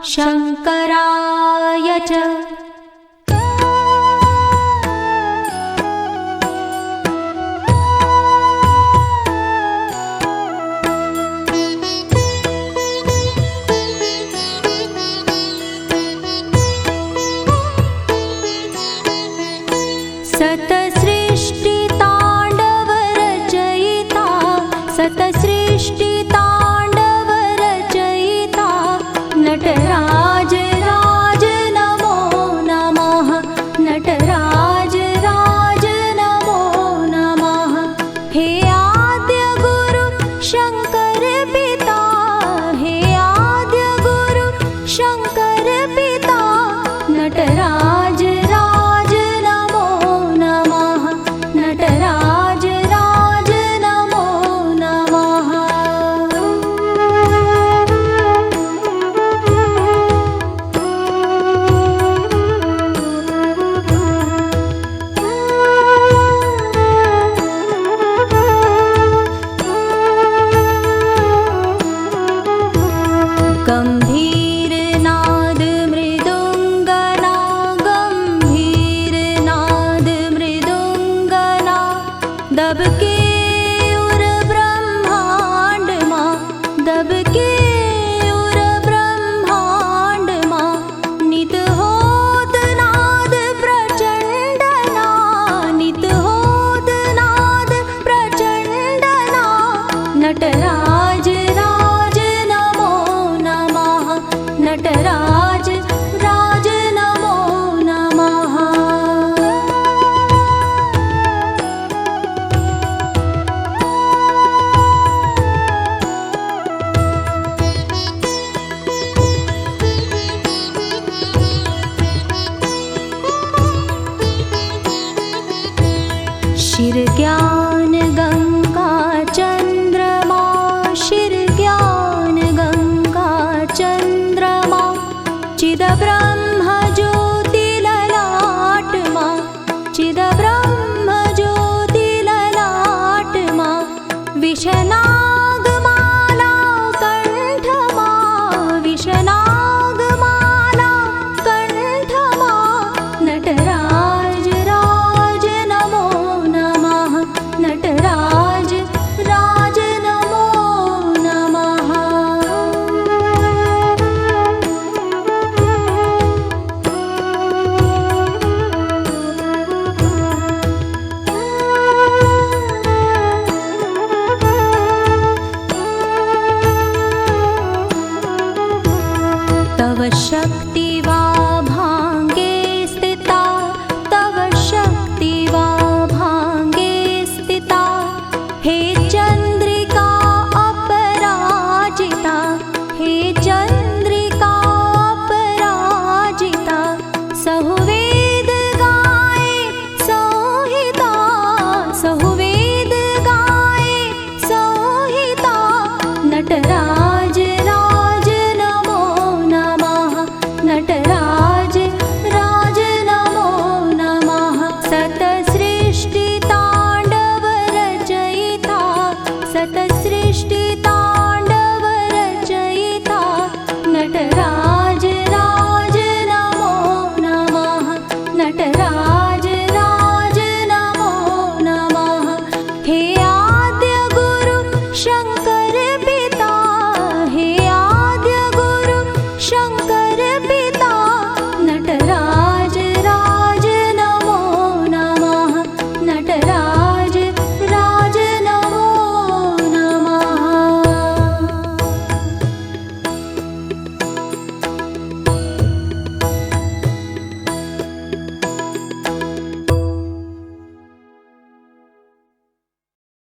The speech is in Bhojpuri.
शङ्कराय च। सतसृष्टिताण्डवरचयिता सतसृष्टिताण्डवरचयिता नटराज राज नमो नमः। नटराज राज नमो नमः। हे आद्य गुरु शंकर पिता हे आद्य गुरु शंकर पिता नटराज राज नमो नमः। नटराज राज नमो नमः। गंभीरनाद मृदुंगना गंभीरनाद मृदुंगना दबके उर ब्रह्मांड मां दबके उर ब्रह्मांड मां नित होत नाद प्रचंडना नित होत नाद प्रचंडना नटराज राज नमो नमः। नटराज राज नमो नमः। शिर ज्ञान